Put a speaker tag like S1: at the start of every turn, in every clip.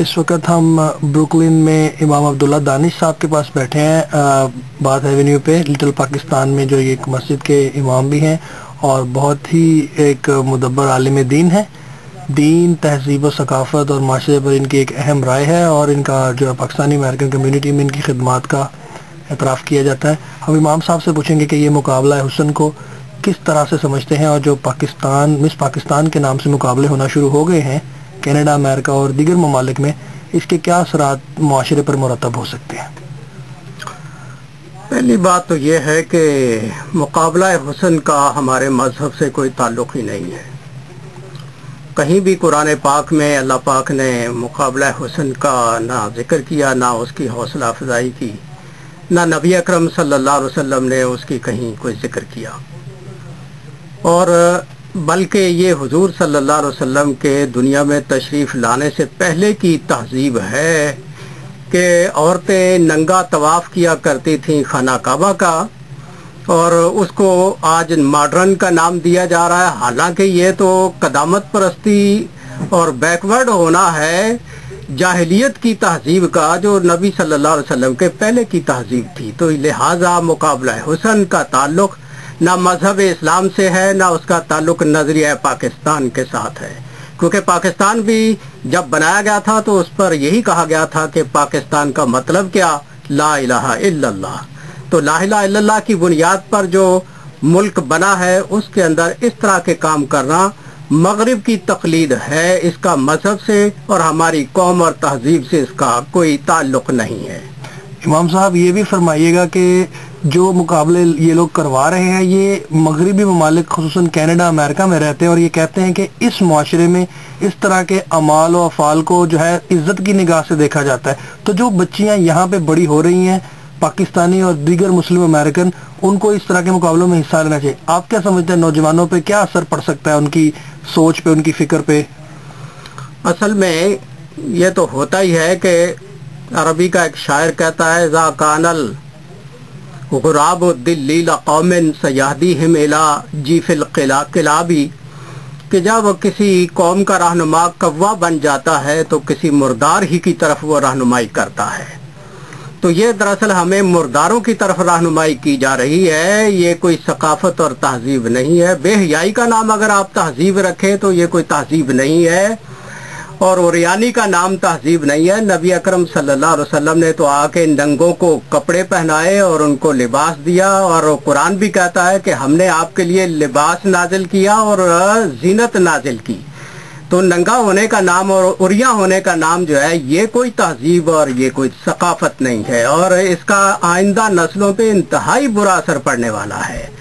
S1: इस वक्त हम ब्रुकलिन में इमाम अब्दुल्ला दानिश साहब के पास बैठे हैं, बाथ एवेन्यू पे, लिटिल पाकिस्तान में, जो एक मस्जिद के इमाम भी हैं और बहुत ही एक मुदब्बर आलिम दीन है। दीन, तहजीब व सकाफ़त और माशरे पर इनकी एक अहम राय है और इनका जो है पाकिस्तानी अमेरिकन कम्युनिटी में इनकी खिदमात का एतराफ़ किया जाता है। हम इमाम साहब से पूछेंगे कि ये मुकाबला हुस्न को किस तरह से समझते हैं और जो पाकिस्तान, मिस पाकिस्तान के नाम से मुकाबले होना शुरू हो गए हैं कनाडा, अमेरिका और दीगर ममालिक में, इसके क्या असरात मुआशरे पर मुरतब हो सकते हैं?
S2: पहली बात तो ये है कि मुकाबला हुस्न का हमारे मजहब से कोई ताल्लुक़ ही नहीं है। कहीं भी कुरान पाक में अल्लाह पाक ने मुकाबला हुस्न का ना जिक्र किया, ना उसकी हौसला अफजाई की, ना नबी अकरम सल्लल्लाहु अलैहि वसल्लम ने उसकी कहीं कोई जिक्र किया। और बल्कि ये हुजूर सल्लल्लाहु अलैहि वसल्लम के दुनिया में तशरीफ़ लाने से पहले की तहजीब है कि औरतें नंगा तवाफ़ किया करती थीं खाना काबा का, और उसको आज मॉडर्न का नाम दिया जा रहा है। हालांकि ये तो कदामत परस्ती और बैकवर्ड होना है जाहिलियत की तहजीब का, जो नबी सल्लल्लाहु अलैहि वसल्लम के पहले की तहजीब थी। तो लिहाजा मुकाबला हुस्न का ताल्लुक़ ना मजहब इस्लाम से है, ना उसका ताल्लुक़ नजरिया पाकिस्तान के साथ है। क्योंकि पाकिस्तान भी जब बनाया गया था तो उस पर यही कहा गया था कि पाकिस्तान का मतलब क्या, ला इलाहा इल्लल्लाह। तो ला इलाहा इल्लल्लाह की बुनियाद पर जो मुल्क बना है उसके अंदर इस तरह के काम करना मगरिब की तकलीद है, इसका मजहब से और हमारी कौम और तहजीब से इसका कोई ताल्लुक़ नहीं है।
S1: इमाम साहब, ये भी फरमाइएगा कि जो मुकाबले ये लोग करवा रहे हैं, ये मगरबी ममालिक खुसूसन कनाडा, अमेरिका में रहते हैं और ये कहते हैं कि इस मुआशरे में इस तरह के अमाल और अफ़ाल को जो है इज़्ज़त की निगाह से देखा जाता है। तो जो बच्चियां यहाँ पे बड़ी हो रही हैं, पाकिस्तानी और दीगर मुस्लिम अमेरिकन, उनको इस तरह के मुकाबलों में हिस्सा लेना चाहिए। आप क्या समझते हैं, नौजवानों पर क्या असर पड़ सकता है, उनकी सोच पे, उनकी फ़िक्र पे?
S2: असल में ये तो होता ही है कि अरबी का एक शायर कहता है, ज़ा कानल गुराब दिल्ली कौमिन सयाहदीहिम इला जीफिल किलाबी, कि जब किसी कौम का रहनुमा कौवा बन जाता है तो किसी मुर्दार ही की तरफ वो रहनुमाई करता है। तो ये दरअसल हमें मुर्दारों की तरफ रहनुमाई की जा रही है, ये कोई सकाफत और तहजीब नहीं है। बेहयाई का नाम अगर आप तहजीब रखें तो ये कोई तहजीब नहीं है, और उरियानी का नाम तहजीब नहीं है। नबी अकरम सल्लल्लाहु अलैहि वसल्लम ने तो आके नंगों को कपड़े पहनाए और उनको लिबास दिया, और कुरान भी कहता है कि हमने आपके लिए लिबास नाजिल किया और जीनत नाजिल की। तो नंगा होने का नाम और उरिया होने का नाम जो है, ये कोई तहजीब और ये कोई सकाफत नहीं है, और इसका आइंदा नस्लों पे इंतहाई बुरा असर पड़ने वाला है।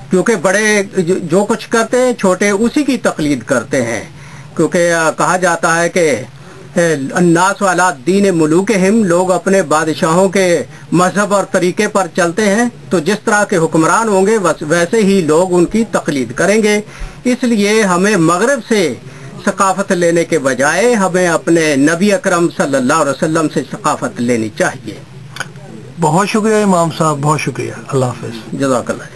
S2: क्योंकि बड़े जो कुछ करते हैं, छोटे उसी की तकलीद करते हैं। क्योंकि कहा जाता है कि अन्नास वाला दीन मुलूकहिम, लोग अपने बादशाहों के मजहब और तरीके पर चलते हैं, तो जिस तरह के हुक्मरान होंगे वैसे ही लोग उनकी तकलीद करेंगे। इसलिए हमें मगरब से सकाफत लेने के बजाय हमें अपने नबी अकरम सल्लल्लाहु अलैहि वसल्लम से सकाफत लेनी चाहिए।
S1: बहुत शुक्रिया इमाम साहब, बहुत शुक्रिया। अल्लाह हाफ़िज़।
S2: जज़ाकल्लाह।